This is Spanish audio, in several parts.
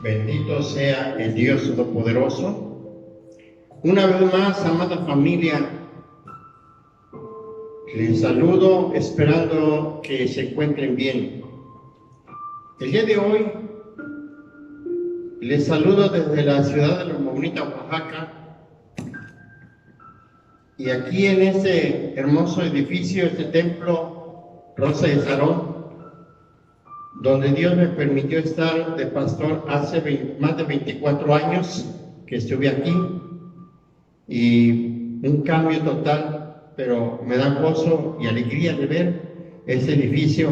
Bendito sea el Dios Todopoderoso. Una vez más, amada familia, les saludo esperando que se encuentren bien. El día de hoy les saludo desde la ciudad de Loma Bonita, Oaxaca. Y aquí en este hermoso edificio, este templo Rosa de Sarón, donde Dios me permitió estar de pastor hace más de 24 años que estuve aquí, y un cambio total, pero me da gozo y alegría de ver este edificio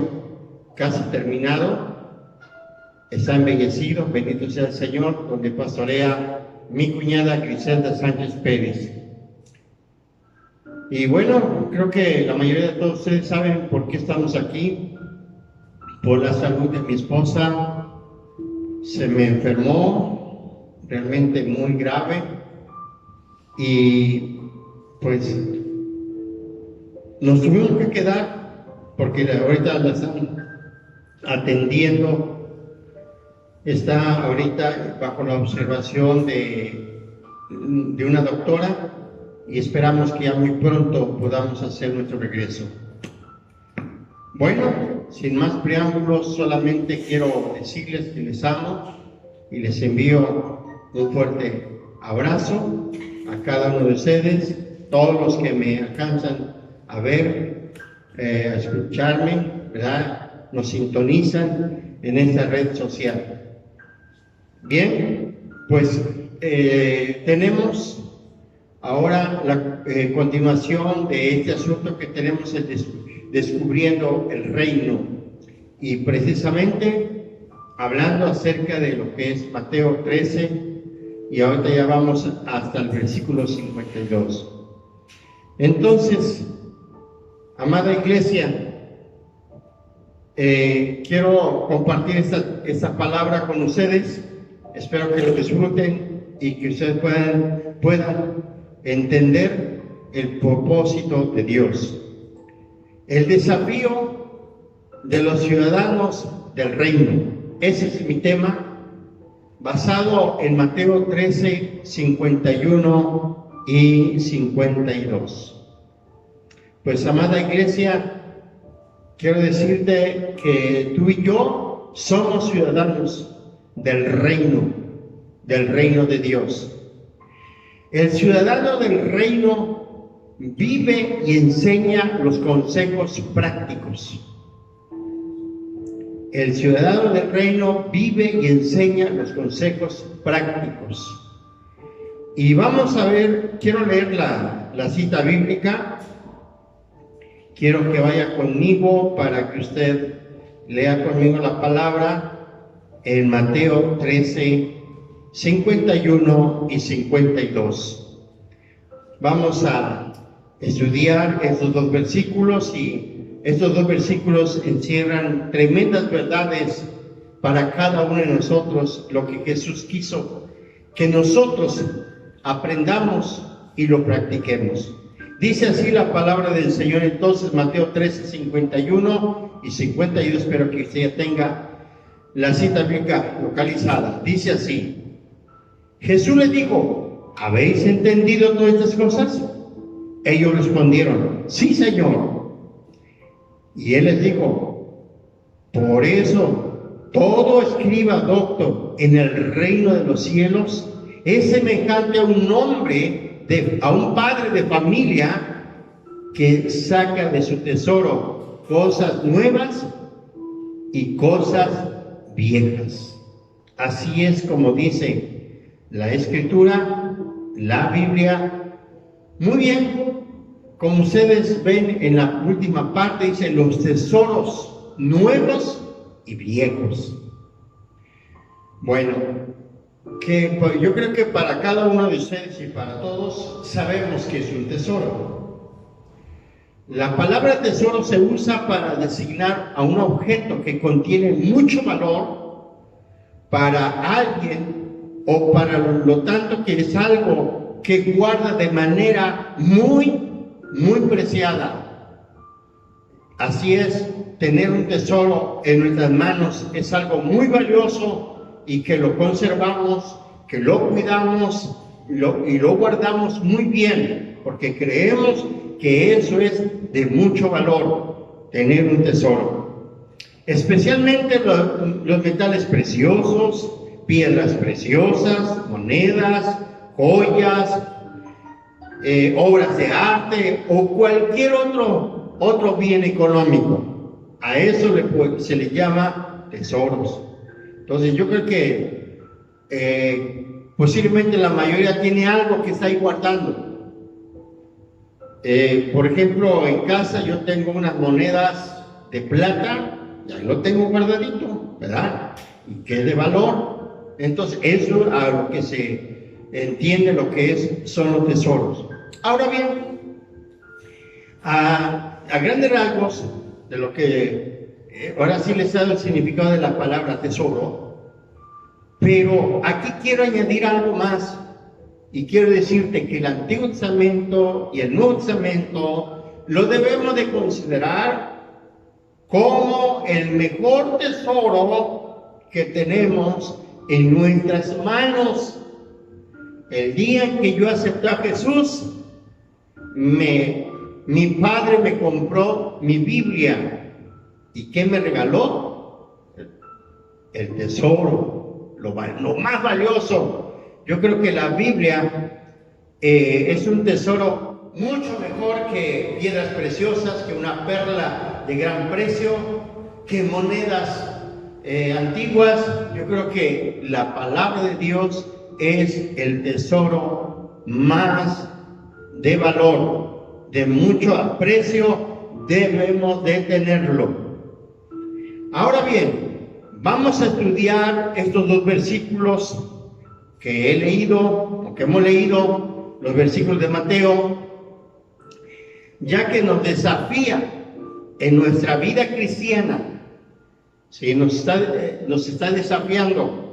casi terminado, está embellecido, bendito sea el Señor, donde pastorea mi cuñada Griselda Sánchez Pérez. Y bueno, creo que la mayoría de todos ustedes saben por qué estamos aquí. Por la salud de mi esposa, se me enfermó realmente muy grave y pues nos tuvimos que quedar porque ahorita la están atendiendo, está ahorita bajo la observación de una doctora y esperamos que ya muy pronto podamos hacer nuestro regreso. Bueno, sin más preámbulos, solamente quiero decirles que les amo y les envío un fuerte abrazo a cada uno de ustedes, todos los que me alcanzan a ver, a escucharme, ¿verdad? Nos sintonizan en esta red social. Bien, pues tenemos ahora la continuación de este asunto que tenemos descubriendo el reino, y precisamente hablando acerca de lo que es Mateo 13, y ahorita ya vamos hasta el versículo 52. Entonces, amada iglesia, quiero compartir esta palabra con ustedes. Espero que lo disfruten y que ustedes puedan entender el propósito de Dios. El desafío de los ciudadanos del reino. Ese es mi tema, basado en Mateo 13, 51 y 52. Pues, amada iglesia, quiero decirte que tú y yo somos ciudadanos del reino de Dios. El ciudadano del reino vive y enseña los consejos prácticos. El ciudadano del reino vive y enseña los consejos prácticos. Y vamos a ver, quiero leer la cita bíblica. Quiero que vaya conmigo para que usted lea conmigo la palabra en Mateo 13, 51 y 52. Vamos a estudiar estos dos versículos, y estos dos versículos encierran tremendas verdades para cada uno de nosotros, lo que Jesús quiso que nosotros aprendamos y lo practiquemos. Dice así la palabra del Señor. Entonces, Mateo 13, 51 y 52, espero que usted ya tenga la cita bíblica localizada. Dice así: Jesús les dijo: ¿habéis entendido todas estas cosas? Ellos respondieron: sí, Señor. Y él les dijo: por eso todo escriba docto en el reino de los cielos es semejante a un hombre, a un padre de familia que saca de su tesoro cosas nuevas y cosas viejas. Así es como dice la Escritura, la Biblia. Muy bien, como ustedes ven en la última parte, dice los tesoros nuevos y viejos. Bueno, pues yo creo que para cada uno de ustedes y para todos sabemos que es un tesoro. La palabra tesoro se usa para designar a un objeto que contiene mucho valor para alguien, o para lo tanto que es algo que guarda de manera muy preciada. Así es, tener un tesoro en nuestras manos es algo muy valioso y que lo conservamos, que lo cuidamos y lo guardamos muy bien, porque creemos que eso es de mucho valor, tener un tesoro. Especialmente los metales preciosos, piedras preciosas, monedas, joyas, obras de arte o cualquier otro bien económico. A eso se le llama tesoros. Entonces yo creo que posiblemente la mayoría tiene algo que está ahí guardando. Por ejemplo, en casa yo tengo unas monedas de plata, y ahí lo tengo guardadito, ¿verdad? Y que es de valor. Entonces eso a lo que se entiende lo que son los tesoros. Ahora bien, a grandes rasgos de lo que ahora sí les he dado el significado de la palabra tesoro, pero aquí quiero añadir algo más y quiero decirte que el Antiguo Testamento y el Nuevo Testamento lo debemos de considerar como el mejor tesoro que tenemos en nuestras manos. El día en que yo acepté a Jesús, mi padre me compró mi Biblia. ¿Y qué me regaló? El tesoro, lo más valioso. Yo creo que la Biblia es un tesoro mucho mejor que piedras preciosas, que una perla de gran precio, que monedas antiguas. Yo creo que la palabra de Dios es el tesoro más de valor, de mucho aprecio, debemos de tenerlo. Ahora bien, vamos a estudiar estos dos versículos que he leído, o que hemos leído, los versículos de Mateo, ya que nos desafía en nuestra vida cristiana, ¿sí? Nos está desafiando.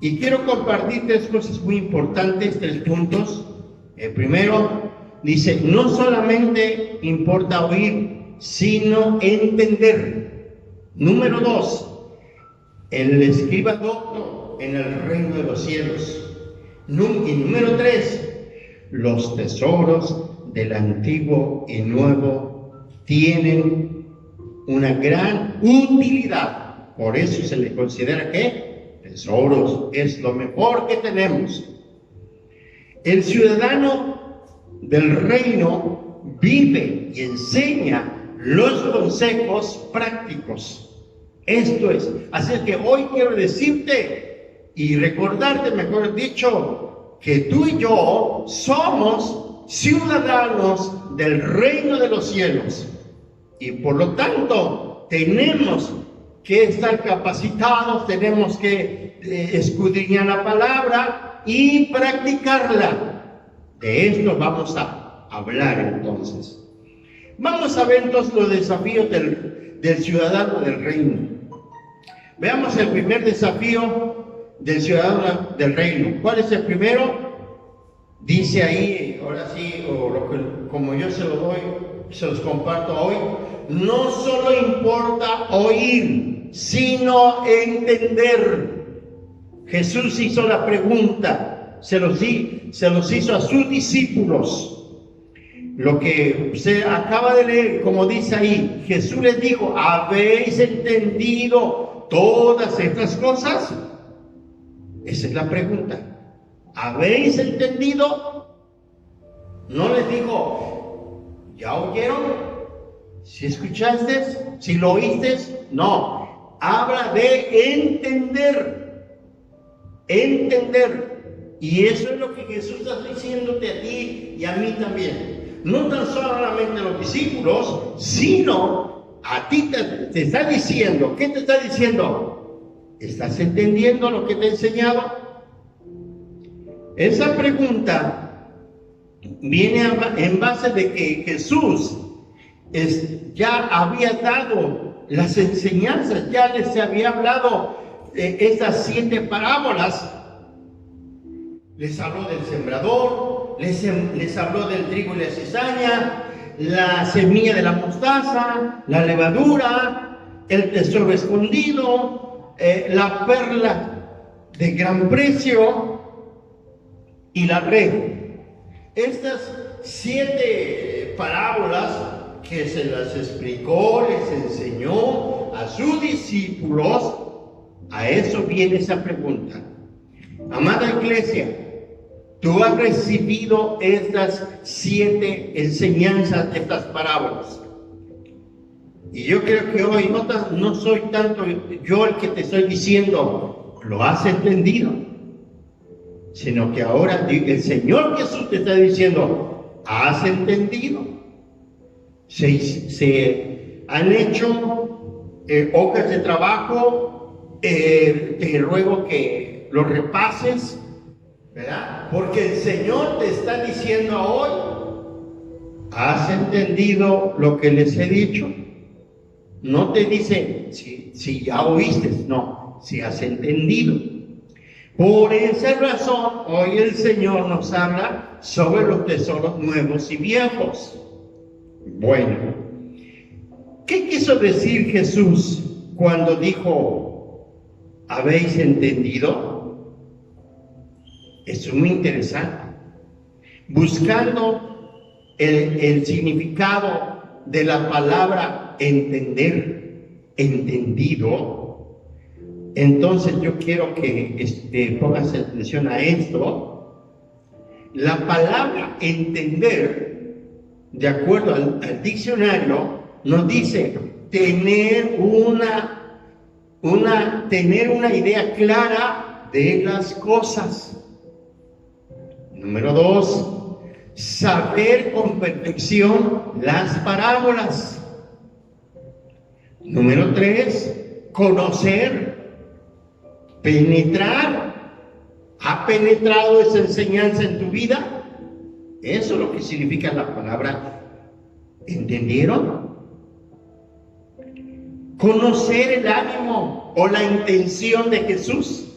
Y quiero compartir tres cosas muy importantes, tres puntos. El primero, dice, no solamente importa oír, sino entender. Número dos, el escriba docto en el reino de los cielos. Y número tres, los tesoros del Antiguo y Nuevo tienen una gran utilidad. Por eso se le considera que tesoros es lo mejor que tenemos. El ciudadano del reino vive y enseña los consejos prácticos. Esto es, así que hoy quiero decirte y recordarte, mejor dicho, que tú y yo somos ciudadanos del reino de los cielos y por lo tanto tenemos que estar capacitados, tenemos que escudriñar la palabra y practicarla. De esto vamos a hablar entonces. Vamos a ver entonces los desafíos del ciudadano del reino. Veamos el primer desafío del ciudadano del reino. ¿Cuál es el primero? Dice ahí, ahora sí, como yo se los comparto hoy, no solo importa oír, sino entender. Jesús hizo la pregunta, se los hizo a sus discípulos. Lo que usted acaba de leer, como dice ahí, Jesús les dijo, ¿habéis entendido todas estas cosas? Esa es la pregunta. ¿Habéis entendido? No les dijo, ¿ya oyeron? ¿Si escuchaste? ¿Si lo oíste? No. Habla de entender. Entender. Y eso es lo que Jesús está diciéndote a ti y a mí también. No tan solamente a los discípulos, sino a ti te está diciendo. ¿Qué te está diciendo? ¿Estás entendiendo lo que te he enseñado? Esa pregunta viene en base de que Jesús ya había dado las enseñanzas, ya les había hablado estas 7 parábolas. Les habló del sembrador, les habló del trigo y la cizaña, la semilla de la mostaza, la levadura, el tesoro escondido, la perla de gran precio y la red. Estas 7 parábolas que se las explicó, les enseñó a sus discípulos, a eso viene esa pregunta. Amada iglesia, tú has recibido estas 7 enseñanzas de estas parábolas. Y yo creo que hoy no soy tanto yo el que te estoy diciendo, lo has entendido, sino que ahora el Señor Jesús te está diciendo, has entendido. Se han hecho hojas de trabajo, te ruego que lo repases, ¿verdad? Porque el Señor te está diciendo hoy, ¿has entendido lo que les he dicho? No te dice si ya oíste, no, si has entendido. Por esa razón, hoy el Señor nos habla sobre los tesoros nuevos y viejos. Bueno, ¿qué quiso decir Jesús cuando dijo, ¿habéis entendido? Es muy interesante. Buscando el significado de la palabra entender, entendido, entonces yo quiero que pongas atención a esto. La palabra entender, de acuerdo al diccionario, nos dice tener tener una idea clara de las cosas. Número 2, saber con perfección las parábolas. Número 3, conocer, penetrar. ¿Ha penetrado esa enseñanza en tu vida? Eso es lo que significa la palabra, ¿entendieron? Conocer el ánimo o la intención de Jesús.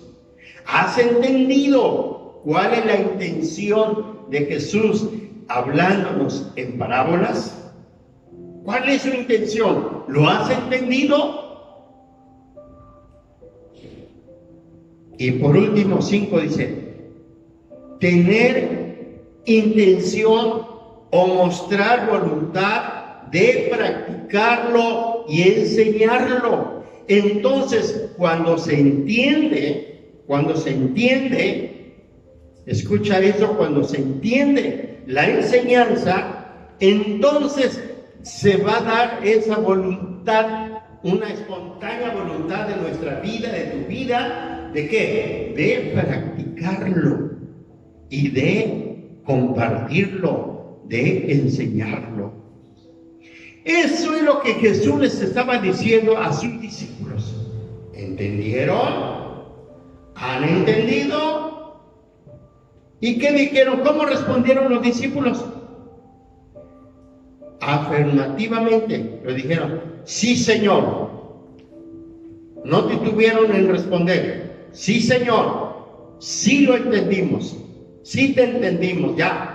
¿Has entendido cuál es la intención de Jesús hablándonos en parábolas? ¿Cuál es su intención? ¿Lo has entendido? Y por último, 5 dice, tener intención o mostrar voluntad de practicarlo y enseñarlo. Entonces, cuando se entiende, escucha eso, cuando se entiende la enseñanza, entonces se va a dar esa voluntad, una espontánea voluntad de nuestra vida, de tu vida, ¿de qué? De practicarlo y de compartirlo, de enseñarlo. Eso es lo que Jesús les estaba diciendo a sus discípulos. ¿Entendieron? ¿Han entendido? ¿Y qué dijeron? ¿Cómo respondieron los discípulos? Afirmativamente lo dijeron, sí, Señor. No titubieron en responder, sí, Señor, sí lo entendimos, sí te entendimos, ya.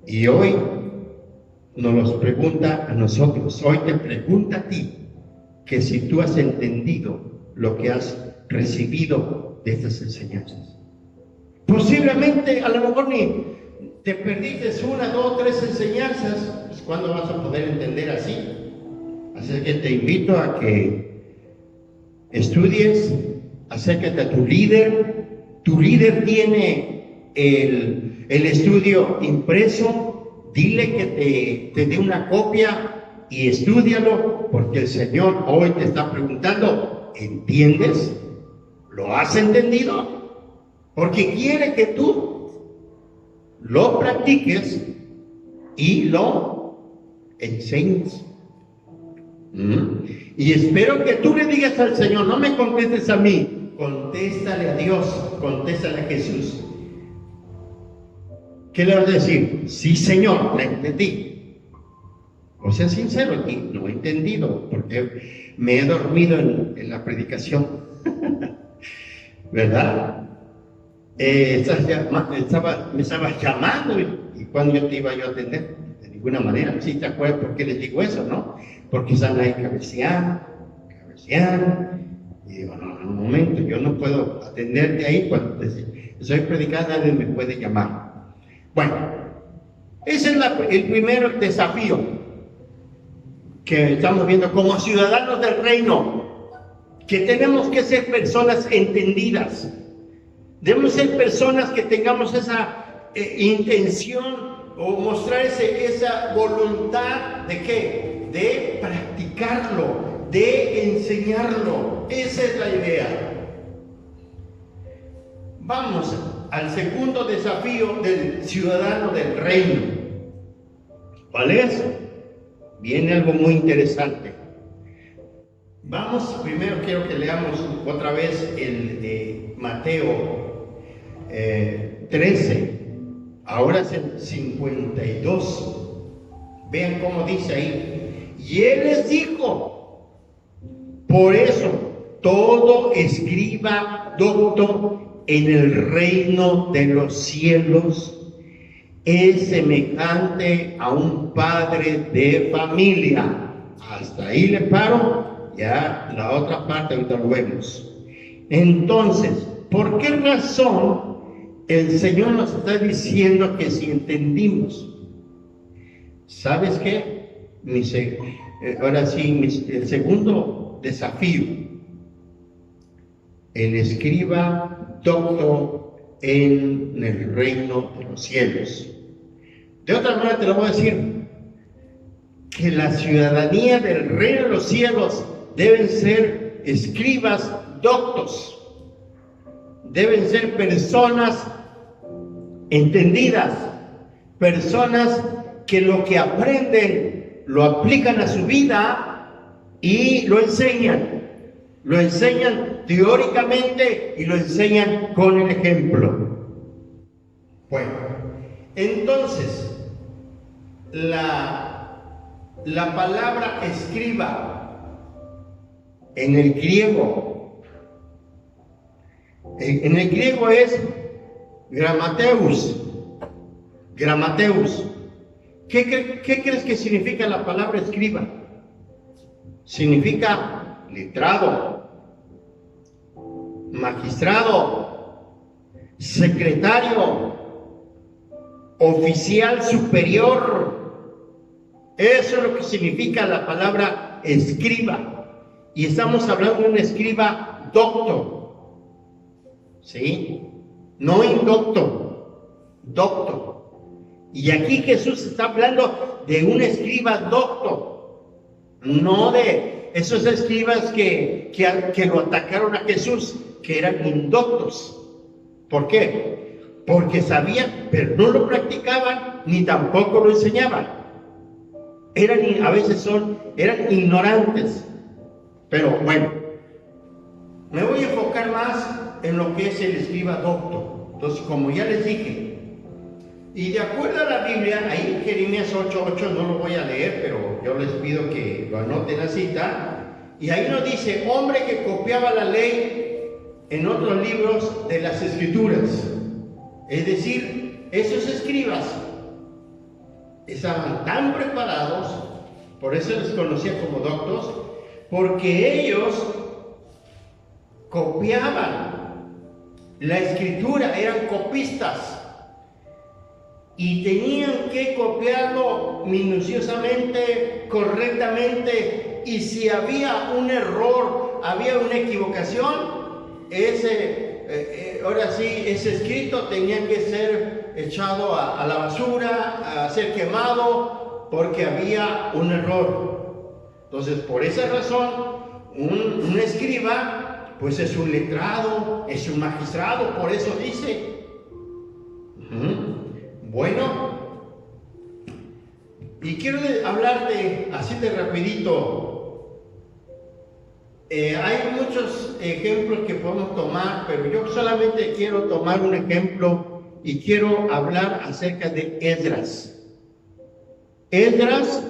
Y hoy nos pregunta a nosotros, hoy te pregunta a ti, que si tú has entendido lo que has recibido de estas enseñanzas. Posiblemente, a lo mejor ni te perdiste 1, 2, 3 enseñanzas, pues ¿cuándo vas a poder entender así? Así que te invito a que estudies, acércate a tu líder tiene el estudio impreso, dile que te dé una copia y estúdialo, porque el Señor hoy te está preguntando, ¿entiendes? ¿Lo has entendido? Porque quiere que tú lo practiques y lo enseñes. Y espero que tú le digas al Señor, no me contestes a mí, contéstale a Dios, contéstale a Jesús. ¿Qué le vas a decir? Sí, Señor, le entendí. O sea, sincero aquí, no he entendido, porque me he dormido en la predicación. ¿Verdad? Me estabas llamando y cuando yo te iba yo a atender, de ninguna manera. Sí te acuerdas por qué les digo eso, ¿no? Porque están ahí cabeceando, Y digo, no, un momento, yo no puedo atenderte ahí cuando estoy predicando, nadie me puede llamar. Bueno, ese es el primer desafío que estamos viendo como ciudadanos del reino, que tenemos que ser personas entendidas. Debemos ser personas que tengamos esa intención o mostrar esa voluntad de ¿qué? De practicarlo, de enseñarlo. Esa es la idea. Vamos al segundo desafío del ciudadano del reino. ¿Cuál es? Viene algo muy interesante. Vamos, primero quiero que leamos otra vez el de Mateo 13. Ahora es el 52. Vean cómo dice ahí. Y él les dijo: por eso todo escriba docto en el reino de los cielos es semejante a un padre de familia. Hasta ahí le paro, ya la otra parte ahorita lo vemos. Entonces, ¿por qué razón el Señor nos está diciendo que si entendimos? ¿Sabes qué? Ahora sí, el segundo desafío, el escriba docto en el reino de los cielos. De otra manera te lo voy a decir, que la ciudadanía del reino de los cielos deben ser escribas doctos, deben ser personas entendidas, personas que lo que aprenden lo aplican a su vida y lo enseñan teóricamente y lo enseñan con el ejemplo. Bueno, entonces la palabra escriba en el griego es gramateus. ¿Qué crees que significa la palabra escriba? Significa letrado, magistrado, secretario, oficial superior. Eso es lo que significa la palabra escriba. Y estamos hablando de un escriba docto, ¿sí? No indocto, docto. Y aquí Jesús está hablando de un escriba docto, no de esos escribas que lo atacaron a Jesús, que eran indoctos. ¿Por qué? Porque sabían, pero no lo practicaban, ni tampoco lo enseñaban. Eran ignorantes. Pero bueno, me voy a enfocar más en lo que es el escriba docto. Entonces, como ya les dije, y de acuerdo a la Biblia, ahí en Jeremías 8:8, no lo voy a leer, pero yo les pido que lo anoten la cita, y ahí nos dice: hombre que copiaba la ley en otros libros de las Escrituras. Es decir, esos escribas estaban tan preparados, por eso les conocía como doctos, porque ellos copiaban la Escritura, eran copistas. Y tenían que copiarlo minuciosamente, correctamente, y si había un error, había una equivocación, ese escrito tenía que ser echado a la basura, a ser quemado, porque había un error. Entonces, por esa razón, un escriba, pues es un letrado, es un magistrado, por eso dice. Bueno, y quiero hablarte así de rapidito. Hay muchos ejemplos que podemos tomar, pero yo solamente quiero tomar un ejemplo y quiero hablar acerca de Esdras. Esdras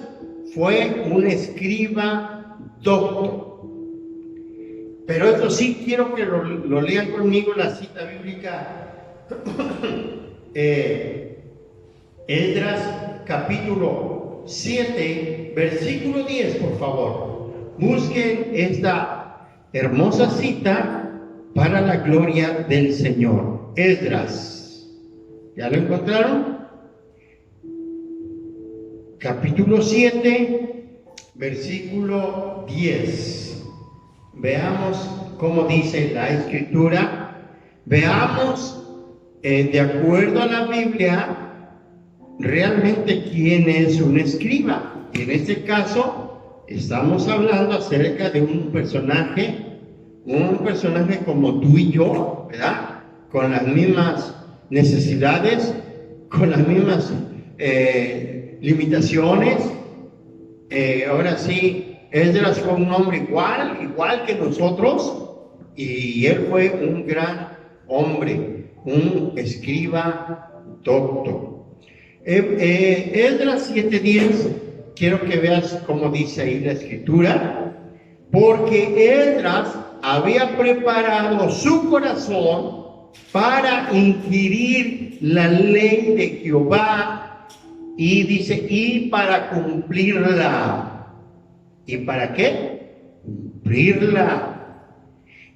fue un escriba docto. Pero esto sí quiero que lo lean conmigo, la cita bíblica. Esdras capítulo 7, versículo 10, por favor. Busquen hermosa cita para la gloria del Señor. Esdras. ¿Ya lo encontraron? Capítulo 7, versículo 10. Veamos cómo dice la Escritura. Veamos, de acuerdo a la Biblia, realmente quién es un escriba. Y en este caso estamos hablando acerca de un personaje como tú y yo, ¿verdad? Con las mismas necesidades, con las mismas limitaciones. Ahora sí, Esdras fue un hombre igual que nosotros, y él fue un gran hombre, un escriba docto. Esdras 7:10, quiero que veas cómo dice ahí la Escritura, porque Esdras había preparado su corazón para inquirir la ley de Jehová, y dice, y para cumplirla. ¿Y para qué? Cumplirla.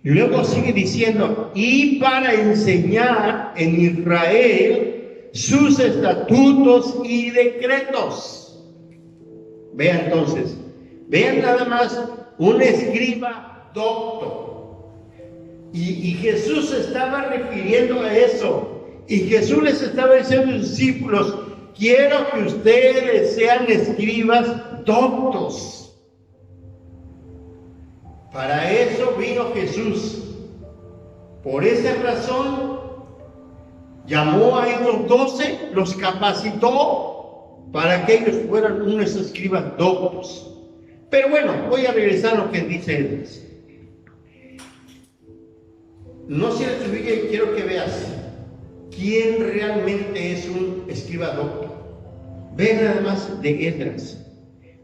Y luego sigue diciendo, y para enseñar en Israel sus estatutos y decretos. Vean entonces, vean nada más, un escriba docto. Y Jesús se estaba refiriendo a eso. Y Jesús les estaba diciendo a sus discípulos, quiero que ustedes sean escribas doctos. Para eso vino Jesús. Por esa razón llamó a ellos 12, los capacitó para que ellos fueran unos escribas doctos. Pero bueno, voy a regresar a lo que dice Esdras. No cierres tu Biblia y quiero que veas quién realmente es un escriba docto. Ve nada más de Esdras.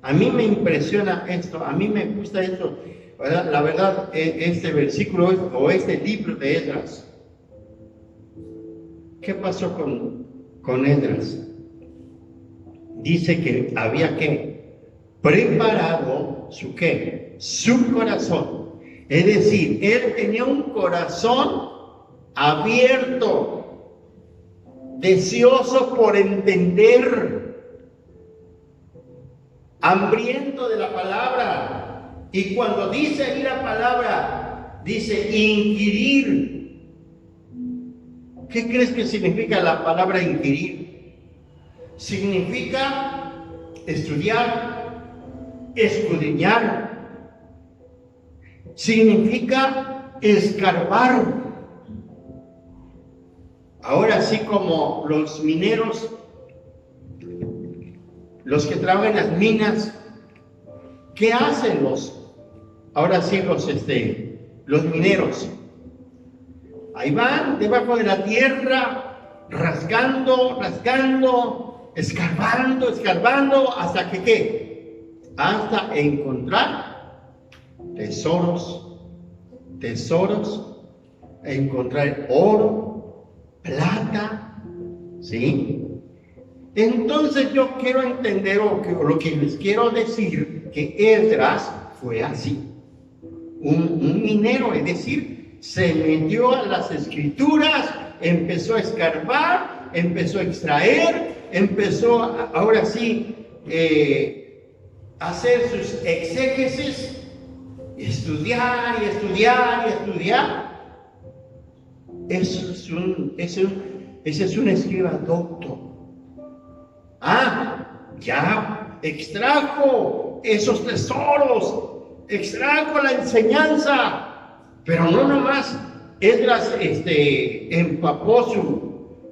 A mí me impresiona esto, a mí me gusta esto. ¿Verdad? La verdad, este versículo o este libro de Esdras. ¿Qué pasó con Esdras? Dice que había preparado su corazón. Es decir, él tenía un corazón abierto, deseoso por entender, hambriento de la palabra. Y cuando dice ahí la palabra, dice inquirir. ¿Qué crees que significa la palabra inquirir? Significa estudiar, escudriñar. Significa escarbar. Ahora sí, como los mineros, los que trabajan en las minas, ¿qué hacen ahora sí los mineros? Ahí van debajo de la tierra, rasgando, escarbando, hasta que ¿qué? Hasta encontrar tesoros, encontrar oro, plata, ¿sí? Entonces yo quiero entender, o lo que les quiero decir, que Esdras fue así, un minero, es decir, se metió a las escrituras, empezó a escarbar, empezó a extraer, empezó ahora sí a hacer sus exégesis, estudiar. Ese es un escriba docto. Ya extrajo esos tesoros, extrajo la enseñanza, pero no nomás Esdras empapó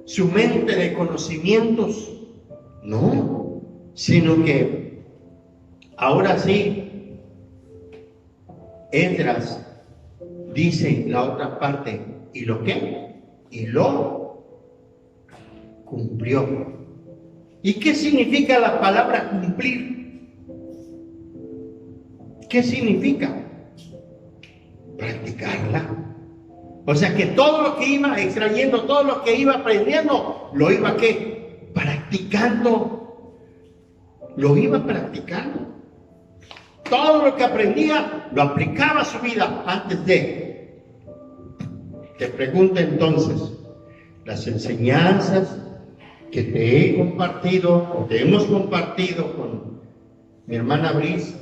su mente de conocimientos, no, sino que ahora sí, Esdras dice la otra parte, ¿y lo qué? Y lo cumplió. ¿Y qué significa la palabra cumplir? ¿Qué significa? Practicarla. O sea que todo lo que iba extrayendo, todo lo que iba aprendiendo, lo iba ¿qué? Practicando. Lo iba practicando. todo lo que aprendía lo aplicaba a su vida antes de. Te pregunto entonces, las enseñanzas que te he compartido o te hemos compartido con mi hermana Brice,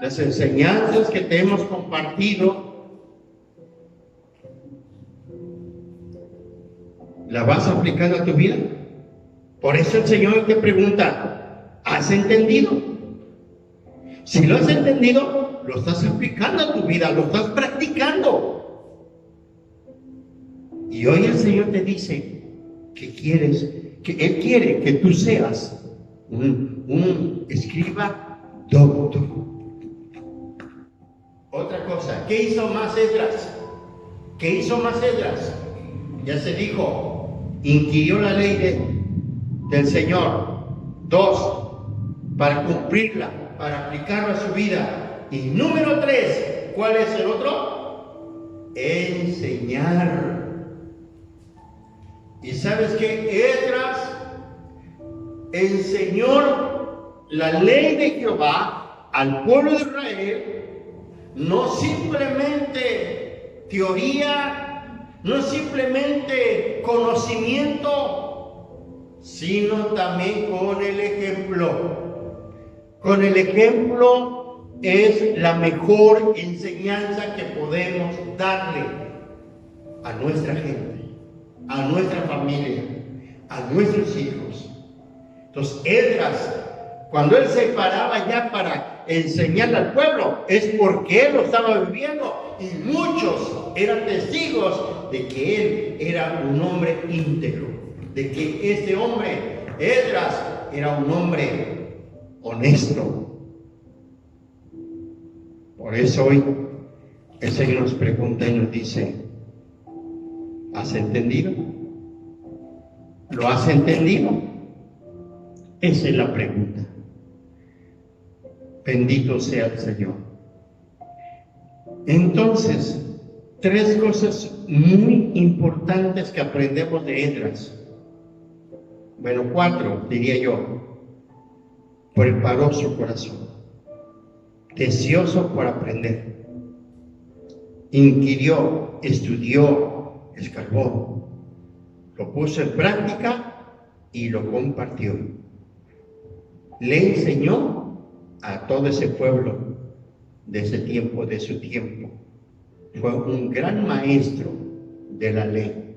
las enseñanzas que te hemos compartido, ¿la vas aplicando a tu vida? Por eso el Señor te pregunta, ¿has entendido? Si lo has entendido, lo estás aplicando a tu vida, lo estás practicando. Y hoy el Señor te dice que Él quiere que tú seas un escriba docto. Otra cosa, ¿qué hizo más Esdras? ¿Qué hizo más Esdras? Ya se dijo, inquirió la ley del Señor. 2, para cumplirla, para aplicarla a su vida. Y número 3, ¿cuál es el otro? Enseñar. ¿Y sabes qué? Esdras enseñó la ley de Jehová al pueblo de Israel, no simplemente teoría, no simplemente conocimiento, sino también con el ejemplo. Con el ejemplo es la mejor enseñanza que podemos darle a nuestra gente, a nuestra familia, a nuestros hijos. Entonces, Esdras, cuando él se paraba ya para enseñarle al pueblo, es porque él lo estaba viviendo y muchos eran testigos de que él era un hombre íntegro, de que este hombre, Esdras, era un hombre honesto. Por eso hoy el Señor nos pregunta y nos dice, ¿has entendido? ¿Lo has entendido? Esa es la pregunta. Bendito sea el Señor. Entonces, 3 cosas muy importantes que aprendemos de Esdras. Bueno, 4 diría yo. Preparó su corazón, deseoso por aprender. Inquirió, estudió, escarbó, lo puso en práctica y lo compartió. Le enseñó a todo ese pueblo de ese tiempo, de su tiempo. Fue un gran maestro de la ley,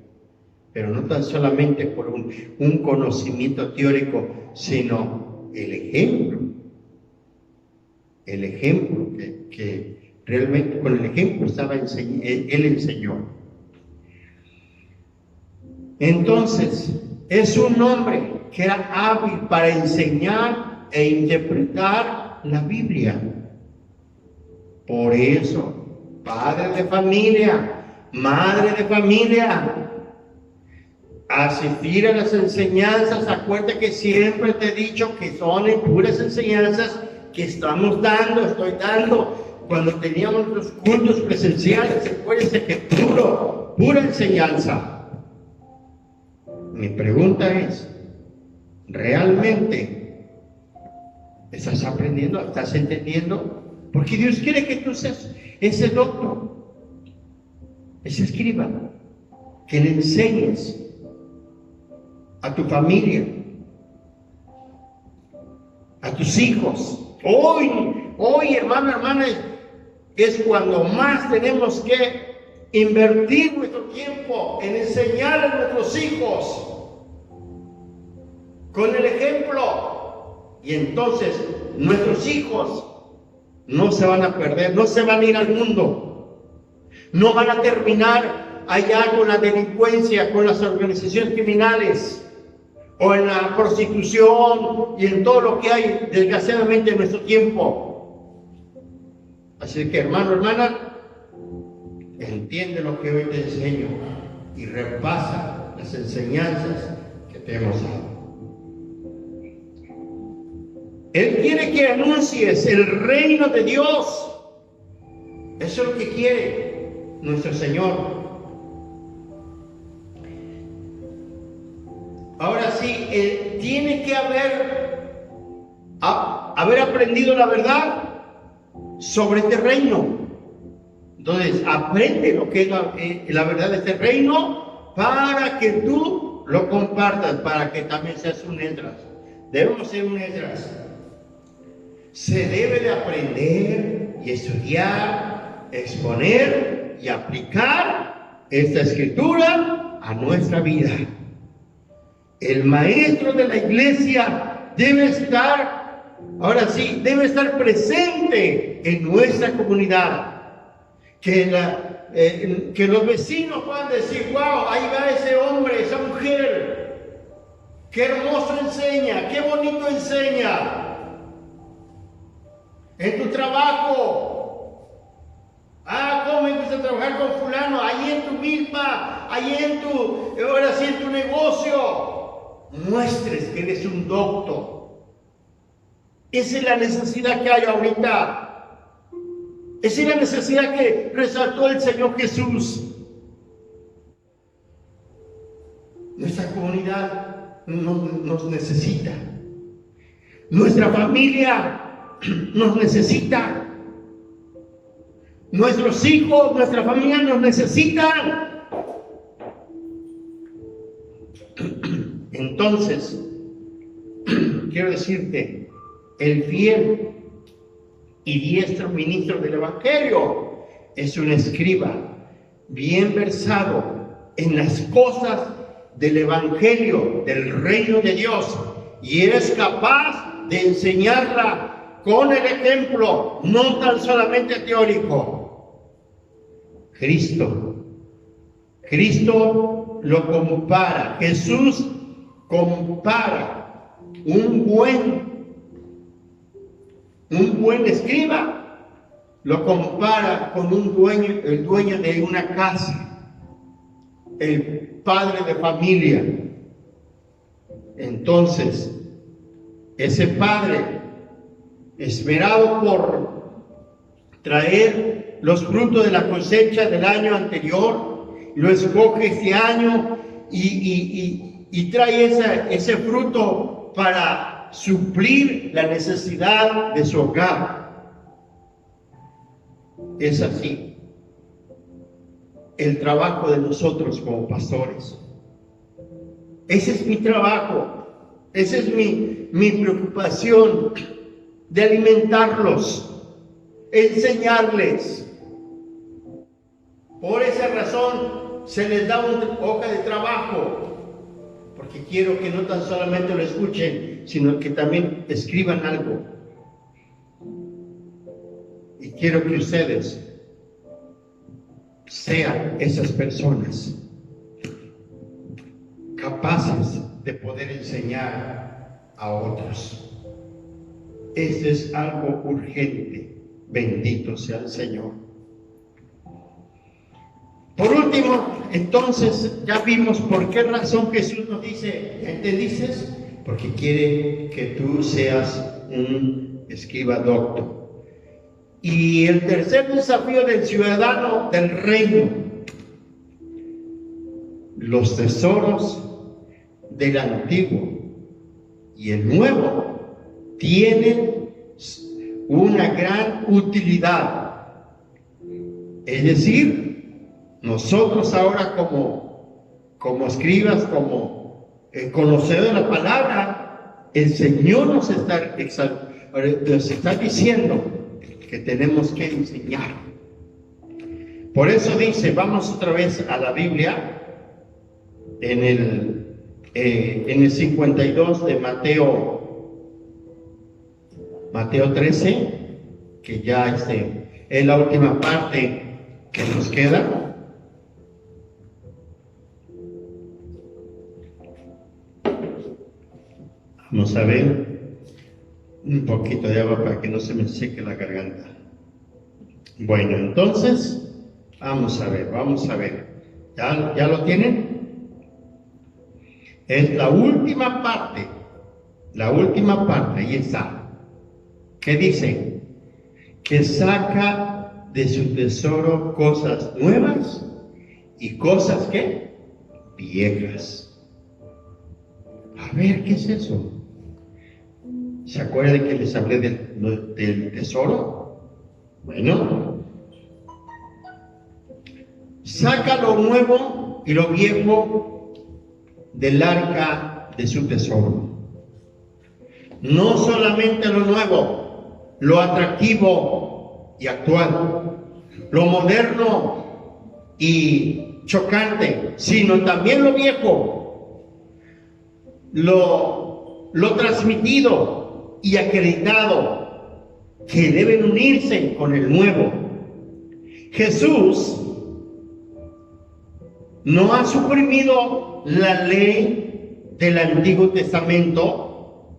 pero no tan solamente por un conocimiento teórico, sino el ejemplo que realmente con el ejemplo él enseñó. Entonces, es un hombre que era hábil para enseñar e interpretar la Biblia. Por eso, padre de familia, madre de familia, asistir a las enseñanzas. Acuérdate que siempre te he dicho que son puras enseñanzas que estoy dando. Cuando teníamos los cultos presenciales, acuérdense que pura enseñanza. Mi pregunta es, ¿realmente estás aprendiendo? ¿Estás entendiendo? Porque Dios quiere que tú seas ese doctor, ese escriba, que le enseñes a tu familia, a tus hijos. Hoy, hermana, es cuando más tenemos que invertir nuestro tiempo en enseñar a nuestros hijos con el ejemplo. Y entonces nuestros hijos no se van a perder, no se van a ir al mundo, no van a terminar allá con la delincuencia, con las organizaciones criminales, o en la prostitución y en todo lo que hay desgraciadamente en nuestro tiempo. Así que, hermana, entiende lo que hoy te enseño y repasa las enseñanzas que te hemos dado. Él quiere que anuncies el reino de Dios. Eso es lo que quiere nuestro Señor. Ahora sí, tiene que haber haber aprendido la verdad sobre este reino. Entonces, aprende lo que es la verdad de este reino para que tú lo compartas, para que también seas un Esdras. Debemos ser un Esdras. Se debe de aprender y estudiar, exponer y aplicar esta escritura a nuestra vida. El maestro de la iglesia debe estar, ahora sí, debe estar presente en nuestra comunidad. Que los vecinos puedan decir: wow, ahí va ese hombre, esa mujer, qué hermoso enseña, qué bonito enseña. En tu trabajo, cómo me gusta trabajar con fulano, ahí en tu milpa, ahí ahora sí en tu negocio, muestres que eres un doctor. Esa es la necesidad que hay ahorita. Esa es la necesidad que resaltó el Señor Jesús. Nuestra comunidad nos necesita. Nuestra familia nos necesita. Nuestros hijos, nuestra familia nos necesitan. Entonces, quiero decirte, el fiel y diestro ministro del Evangelio es un escriba bien versado en las cosas del Evangelio, del reino de Dios, y es capaz de enseñarla con el ejemplo, no tan solamente teórico. Cristo lo compara, Jesús compara un buen escriba, lo compara con el dueño de una casa, el padre de familia. Entonces, ese padre, esmerado por traer los frutos de la cosecha del año anterior, lo escoge este año y trae ese fruto para suplir la necesidad de su hogar. Es así el trabajo de nosotros como pastores. Ese es mi trabajo, esa es mi preocupación, de alimentarlos, enseñarles. Por esa razón se les da una hoja de trabajo, porque quiero que no tan solamente lo escuchen, sino que también escriban algo. Y quiero que ustedes sean esas personas capaces de poder enseñar a otros. Esto es algo urgente. Bendito sea el Señor. Por último, entonces, ya vimos por qué razón Jesús nos dice: ¿entendiste? Porque quiere que tú seas un escriba docto. Y el tercer desafío del ciudadano del reino: los tesoros del antiguo y el nuevo tienen una gran utilidad. Es decir, nosotros ahora como escribas, como conocedores de la palabra, el Señor nos está diciendo que tenemos que enseñar. Por eso dice, vamos otra vez a la Biblia, en el 52 de Mateo 13, que ya es la última parte que nos queda. Vamos a ver un poquito de agua para que no se me seque la garganta. Bueno, entonces, vamos a ver. ¿Ya lo tienen? Es la última parte, ahí está. ¿Qué dice? Que saca de su tesoro cosas nuevas y cosas, ¿qué? Viejas. A ver, ¿qué es eso? ¿Se acuerdan que les hablé del tesoro? Bueno, saca lo nuevo y lo viejo del arca de su tesoro. No solamente lo nuevo, lo atractivo y actual, lo moderno y chocante, sino también lo viejo, lo transmitido y acreditado, que deben unirse con el nuevo. Jesús no ha suprimido la ley del Antiguo Testamento,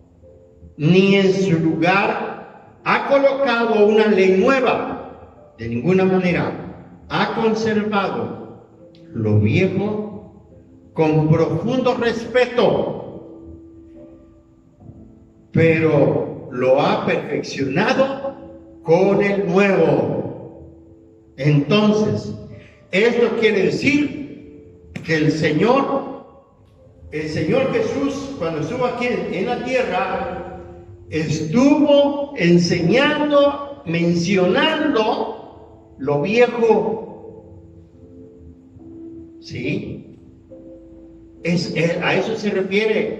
ni en su lugar ha colocado una ley nueva. De ninguna manera. Ha conservado lo viejo con profundo respeto, pero lo ha perfeccionado con el nuevo. Entonces, esto quiere decir que el Señor Jesús, cuando estuvo aquí en la tierra, estuvo enseñando, mencionando lo viejo. ¿Sí? A eso se refiere,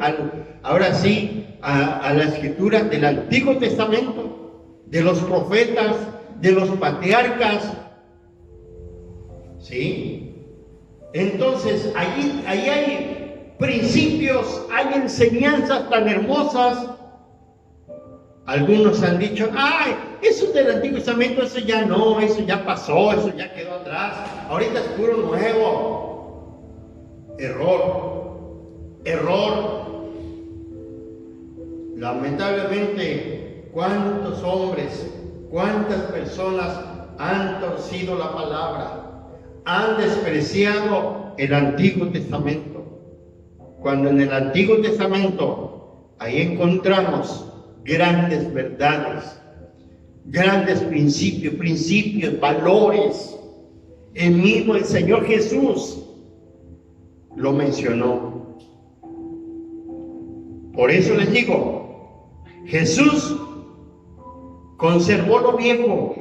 ahora sí, a la escritura del Antiguo Testamento, de los profetas, de los patriarcas. ¿Sí? Entonces, ahí hay principios, hay enseñanzas tan hermosas. Algunos han dicho, ay, eso del Antiguo Testamento, eso ya no, eso ya pasó, eso ya quedó atrás, ahorita es puro nuevo. Error. Lamentablemente, ¿cuántos hombres, cuántas personas han torcido la palabra, han despreciado el Antiguo Testamento? Cuando en el Antiguo Testamento, ahí encontramos grandes verdades, grandes principios, valores. El Señor Jesús lo mencionó. Por eso les digo, Jesús conservó lo viejo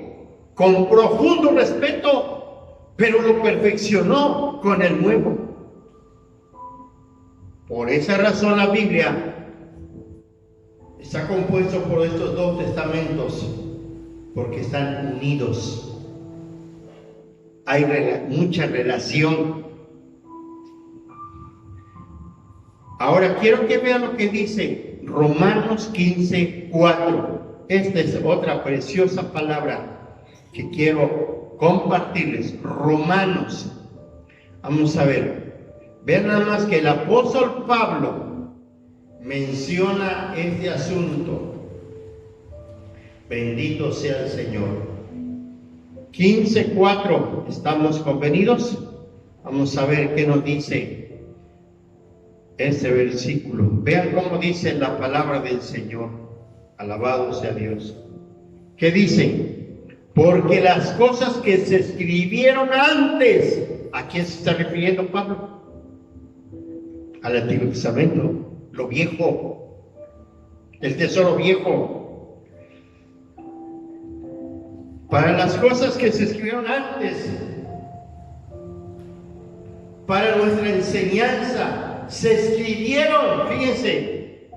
con profundo respeto, pero lo perfeccionó con el nuevo. Por esa razón la Biblia está compuesto por estos dos testamentos, porque están unidos. Hay mucha relación. Ahora quiero que vean lo que dice Romanos 15:4. Esta es otra preciosa palabra que quiero compartirles. Romanos. Vamos a ver. Vean nada más que el apóstol Pablo menciona este asunto. Bendito sea el Señor. 15:4. ¿Estamos convenidos? Vamos a ver qué nos dice este versículo. Vean cómo dice la palabra del Señor. Alabado sea Dios. ¿Qué dice? Porque las cosas que se escribieron antes. ¿A quién se está refiriendo Pablo? Al Antiguo Testamento. Lo viejo, el tesoro viejo. Para las cosas que se escribieron antes, para nuestra enseñanza, se escribieron, fíjense,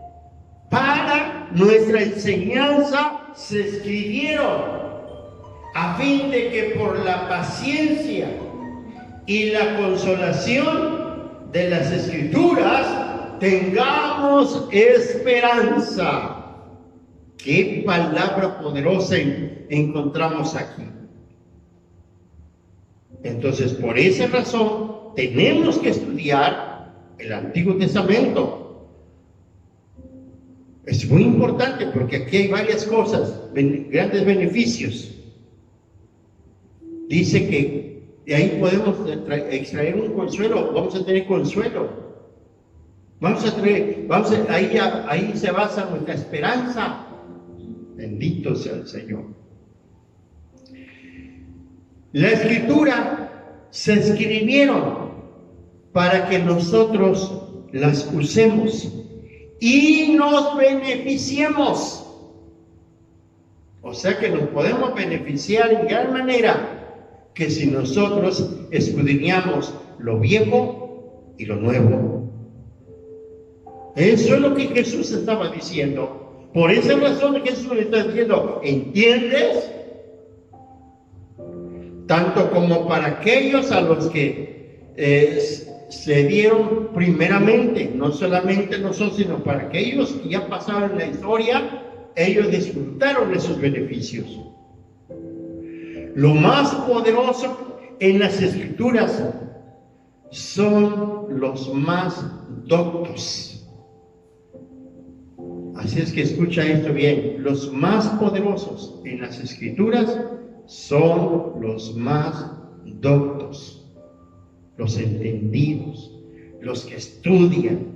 para nuestra enseñanza se escribieron, a fin de que por la paciencia y la consolación de las Escrituras tengamos esperanza. Qué palabra poderosa encontramos aquí. Entonces, por esa razón, tenemos que estudiar el Antiguo Testamento. Es muy importante porque aquí hay varias cosas, grandes beneficios. Dice que de ahí podemos extraer un consuelo, vamos a tener consuelo. Ahí se basa nuestra esperanza. Bendito sea el Señor. La Escritura se escribieron para que nosotros las usemos y nos beneficiemos. O sea que nos podemos beneficiar en gran manera que si nosotros escudriñamos lo viejo y lo nuevo. Eso es lo que Jesús estaba diciendo. Por esa razón Jesús le está diciendo, ¿entiendes? Tanto como para aquellos a los que se dieron primeramente, no solamente nosotros, sino para aquellos que ya pasaron la historia, ellos disfrutaron de sus beneficios. Lo más poderoso en las Escrituras son los más doctos. Así es que escucha esto bien. Los más poderosos en las Escrituras son los más doctos, los entendidos, los que estudian,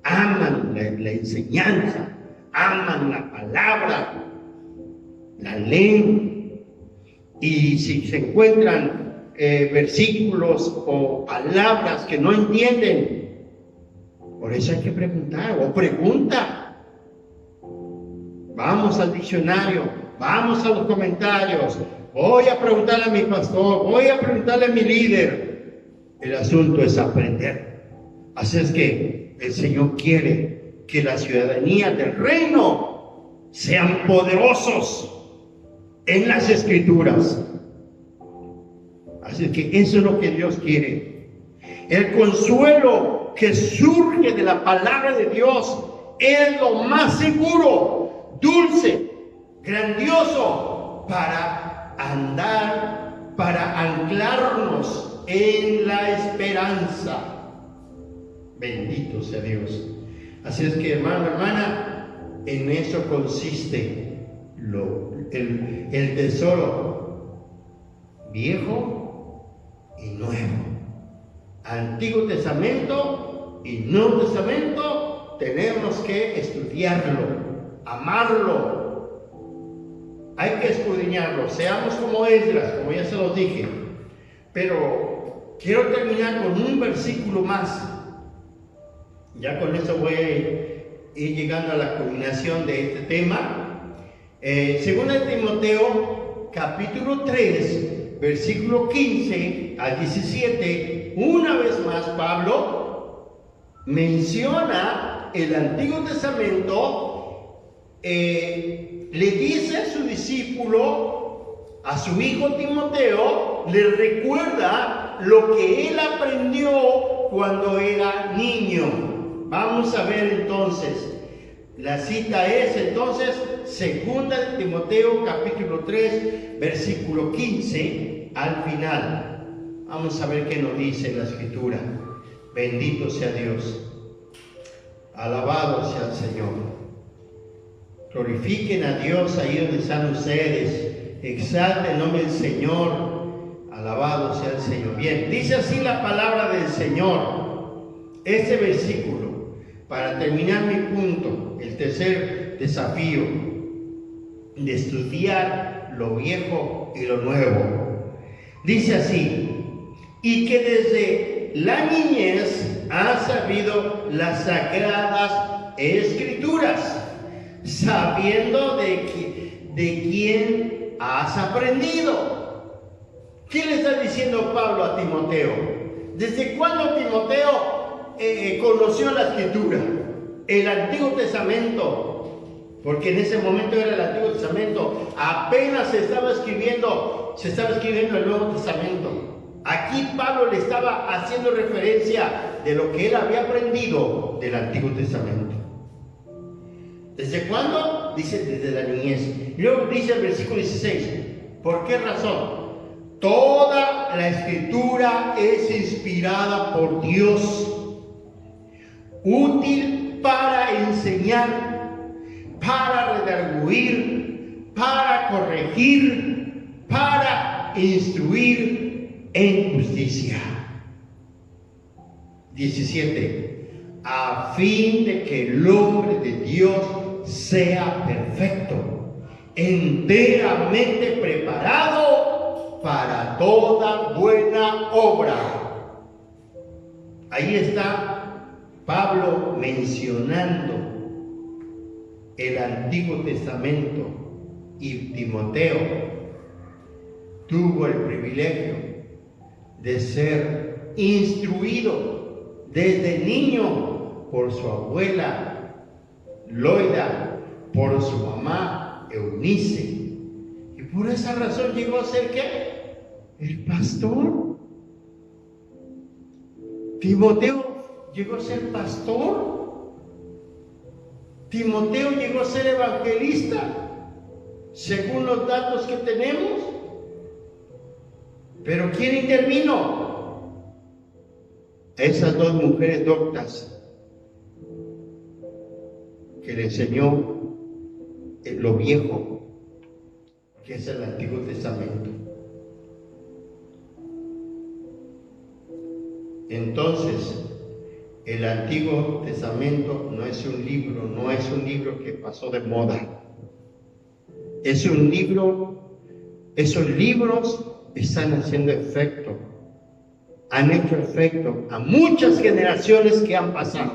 aman la enseñanza, aman la palabra, la leen. Y si se encuentran versículos o palabras que no entienden, por eso hay que preguntar, o pregunta. Vamos al diccionario, vamos a los comentarios, voy a preguntarle a mi pastor, voy a preguntarle a mi líder. El asunto es aprender. Así es que el Señor quiere que la ciudadanía del reino sean poderosos en las Escrituras. Así es que eso es lo que Dios quiere. El consuelo que surge de la palabra de Dios es lo más seguro, dulce, grandioso para andar, para anclarnos en la esperanza. Bendito sea Dios. Así es que, hermano, hermana, en eso consiste el tesoro viejo y nuevo. Antiguo Testamento y Nuevo Testamento tenemos que estudiarlo, amarlo. Hay que escudriñarlo. Seamos como Esdras, como ya se los dije. Pero quiero terminar con un versículo más. Ya con eso voy a ir llegando a la culminación de este tema. Segunda de Timoteo, capítulo 3, versículo 15 al 17. Una vez más, Pablo menciona el Antiguo Testamento, le dice a su discípulo, a su hijo Timoteo, le recuerda lo que él aprendió cuando era niño. Vamos a ver entonces, la cita es entonces segunda de Timoteo capítulo 3 versículo 15 al final. Vamos a ver qué nos dice la Escritura. Bendito sea Dios. Alabado sea el Señor. Glorifiquen a Dios ahí donde están ustedes. Exalten el nombre del Señor. Alabado sea el Señor. Bien, dice así la palabra del Señor. Este versículo, para terminar mi punto, el tercer desafío de estudiar lo viejo y lo nuevo. Dice así: y que desde la niñez has sabido las sagradas Escrituras, sabiendo de quién has aprendido. ¿Qué le está diciendo Pablo a Timoteo? ¿Desde cuándo Timoteo conoció la Escritura? El Antiguo Testamento, porque en ese momento era el Antiguo Testamento, apenas se estaba escribiendo el Nuevo Testamento. Aquí Pablo le estaba haciendo referencia de lo que él había aprendido del Antiguo Testamento. ¿Desde cuándo? Dice desde la niñez. Luego dice el versículo 16, ¿por qué razón? Toda la Escritura es inspirada por Dios, útil para enseñar, para redarguir, para corregir, para instruir en justicia. 17. A fin de que el hombre de Dios sea perfecto, enteramente preparado para toda buena obra. Ahí está Pablo mencionando el Antiguo Testamento Y Timoteo tuvo el privilegio de ser instruido desde niño por su abuela Loida, por su mamá Eunice. Y por esa razón llegó a ser ¿qué? El pastor. Timoteo llegó a ser pastor. Timoteo llegó a ser evangelista, según los datos que tenemos. Pero ¿quién intervino? Esas dos mujeres doctas que le enseñó lo viejo, que es el Antiguo Testamento. Entonces, el Antiguo Testamento no es un libro que pasó de moda. Es un libro, esos libros están haciendo efecto, han hecho efecto a muchas generaciones que han pasado.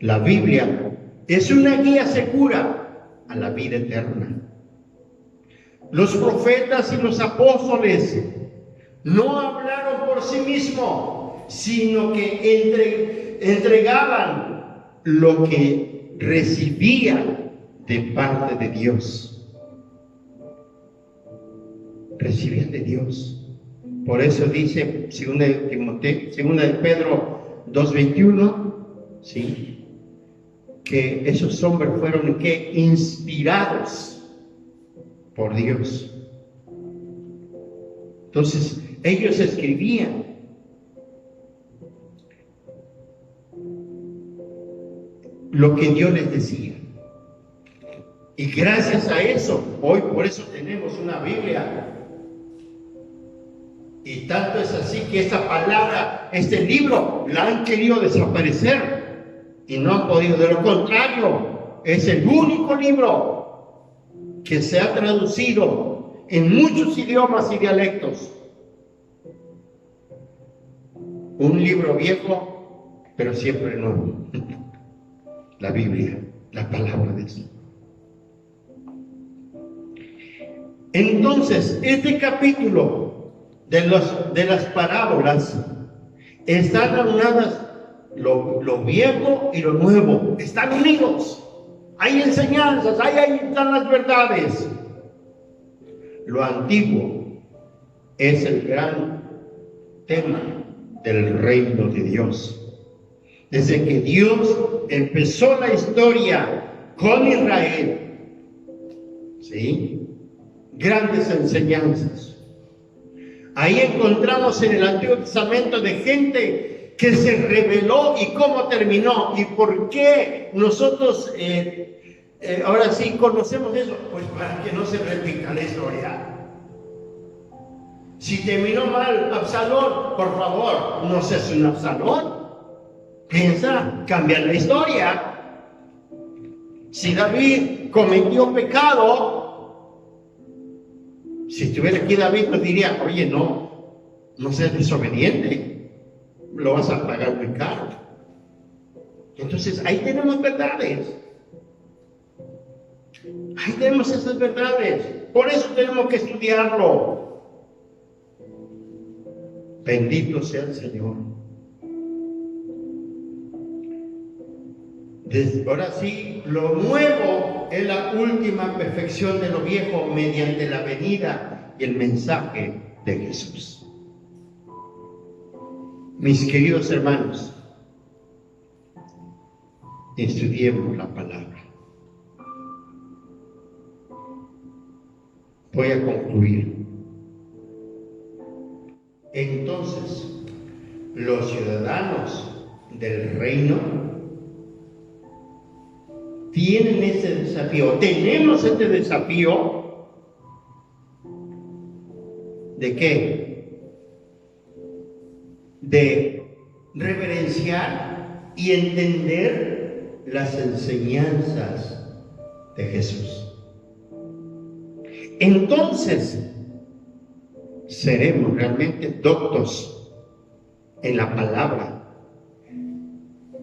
La Biblia es una guía segura a la vida eterna. Los profetas y los apóstoles no hablaron por sí mismos, sino que entregaban lo que recibían de parte de Dios. Recibían de Dios. Por eso dice 2 de Pedro 2:21, ¿sí?, que esos hombres fueron inspirados por Dios. Entonces, ellos escribían. Lo que Dios les decía. Y gracias a eso, hoy por eso tenemos una Biblia. Y tanto es así que esta palabra, este libro, la han querido desaparecer. Y no han podido. De lo contrario, es el único libro que se ha traducido en muchos idiomas y dialectos. Un libro viejo, pero siempre nuevo. La Biblia, la palabra de Dios. Entonces, este capítulo de las parábolas están aunadas lo viejo y lo nuevo. Están unidos. Hay enseñanzas, ahí están las verdades. Lo antiguo es el gran tema del reino de Dios. Desde que Dios empezó la historia con Israel, ¿sí?, grandes enseñanzas. Ahí encontramos en el Antiguo Testamento de gente que se rebeló y cómo terminó y por qué nosotros ahora sí conocemos eso, pues para que no se repita la historia. Si terminó mal Absalón, por favor, no seas un Absalón. Piensa, cambia la historia. Si David cometió pecado, si estuviera aquí David nos diría, oye, no seas desobediente, lo vas a pagar muy caro. Entonces ahí tenemos verdades. Ahí tenemos esas verdades. Por eso tenemos que estudiarlo. Bendito sea el Señor. Ahora sí, lo nuevo es la última perfección de lo viejo mediante la venida y el mensaje de Jesús. Mis queridos hermanos, estudiemos la palabra. Voy a concluir. Entonces, los ciudadanos del reino tienen ese desafío, tenemos este desafío. ¿De qué? De reverenciar y entender las enseñanzas de Jesús. Entonces, seremos realmente doctos en la palabra,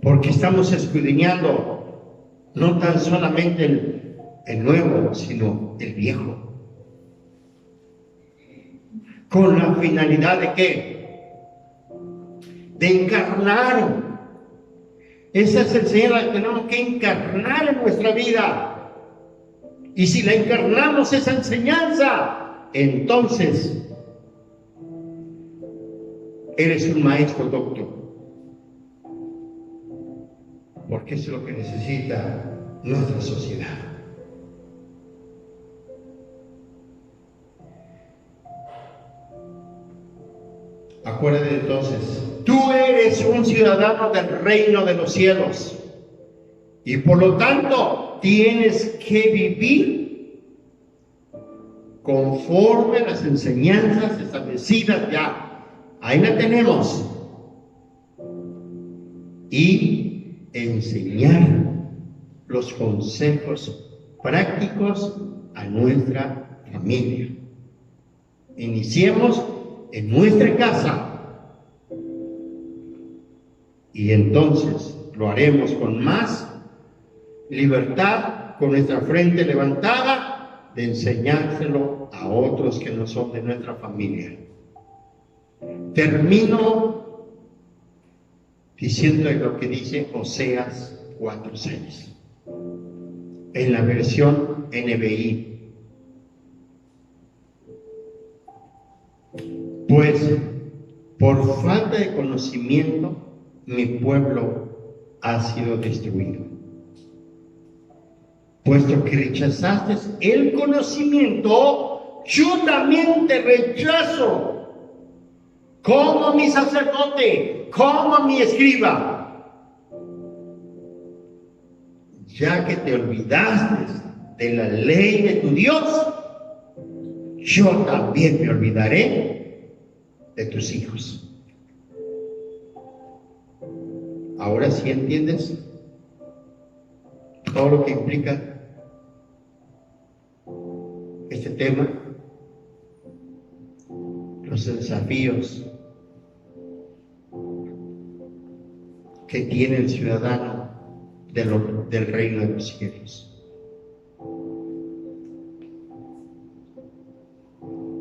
porque estamos escudriñando no tan solamente el nuevo, sino el viejo. ¿Con la finalidad de qué? De encarnar. Esa es el Señor, la tenemos que encarnar en nuestra vida. Y si la encarnamos esa enseñanza, entonces eres un maestro doctor. Porque eso es lo que necesita nuestra sociedad. Acuérdate entonces, tú eres un ciudadano del reino de los cielos y por lo tanto tienes que vivir conforme a las enseñanzas establecidas ya. Ahí la tenemos. Y enseñar los consejos prácticos a nuestra familia. Iniciemos en nuestra casa y entonces lo haremos con más libertad, con nuestra frente levantada, de enseñárselo a otros que no son de nuestra familia. Termino diciendo lo que dice Oseas 4:6 en la versión NBI. Pues por falta de conocimiento mi pueblo ha sido destruido. Puesto que rechazaste el conocimiento, yo también te rechazo, como mi sacerdote, como mi escriba. Ya que te olvidaste de la ley de tu Dios, yo también me olvidaré de tus hijos. Ahora sí entiendes todo lo que implica este tema, los desafíos que tiene el ciudadano del reino de los cielos.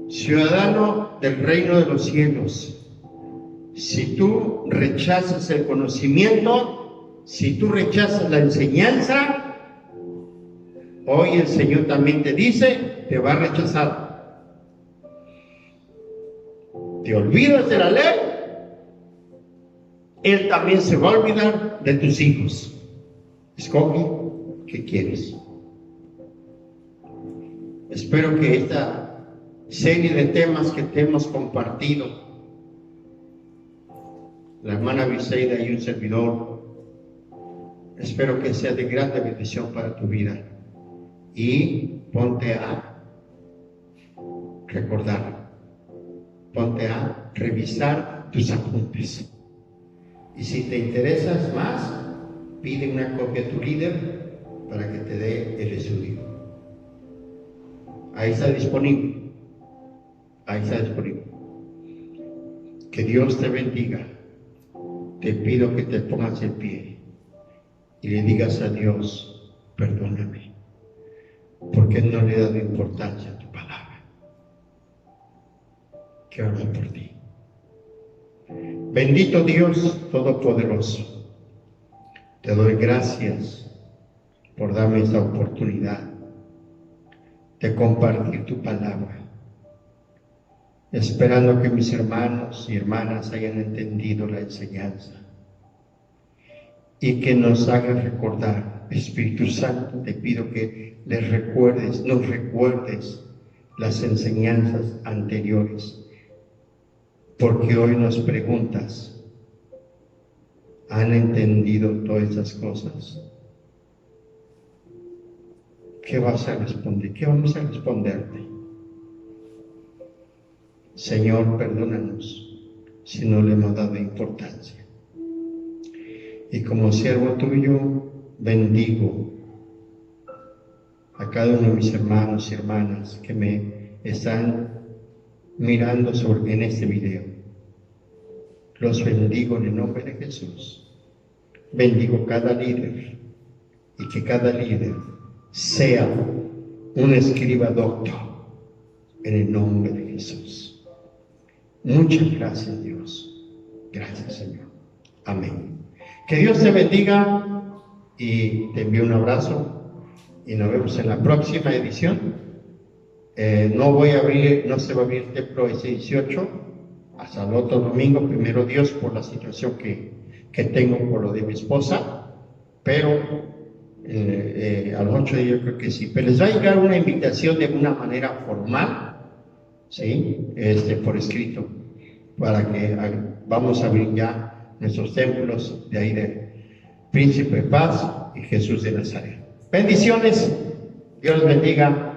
Ciudadano del reino de los cielos, si tú rechazas el conocimiento, si tú rechazas la enseñanza, hoy el Señor también te dice, te va a rechazar. Te olvidas de la ley, Él también se va a olvidar de tus hijos. Escoge qué quieres. Espero que esta serie de temas que te hemos compartido, la hermana Biseida y un servidor, espero que sea de grande bendición para tu vida. Y ponte a recordar, ponte a revisar tus apuntes. Y si te interesas más, pide una copia a tu líder para que te dé el estudio. Ahí está disponible. Ahí está disponible. Que Dios te bendiga. Te pido que te pongas en pie y le digas a Dios, perdóname, porque no le he dado importancia a tu palabra. Que oro por ti. Bendito Dios Todopoderoso, te doy gracias por darme esta oportunidad de compartir tu palabra, esperando que mis hermanos y hermanas hayan entendido la enseñanza y que nos hagan recordar. Espíritu Santo, te pido que nos recuerdes las enseñanzas anteriores, porque hoy nos preguntas, ¿han entendido todas esas cosas? ¿Qué vas a responder? ¿Qué vamos a responderte? Señor, perdónanos si no le hemos dado importancia. Y como siervo tuyo, bendigo a cada uno de mis hermanos y hermanas que me están mirando en este video. Los bendigo en el nombre de Jesús. Bendigo cada líder y que cada líder sea un escriba docto en el nombre de Jesús. Muchas gracias, Dios. Gracias, Señor. Amén. Que Dios te bendiga y te envío un abrazo y nos vemos en la próxima edición. No se va a abrir el templo ese 18 hasta el otro domingo, primero Dios, por la situación que tengo por lo de mi esposa, pero a los 8 días yo creo que sí. Pero les va a llegar una invitación de una manera formal, ¿sí? Por escrito, para que vamos a abrir ya nuestros templos de ahí de Príncipe de Paz y Jesús de Nazaret. Bendiciones, Dios les bendiga.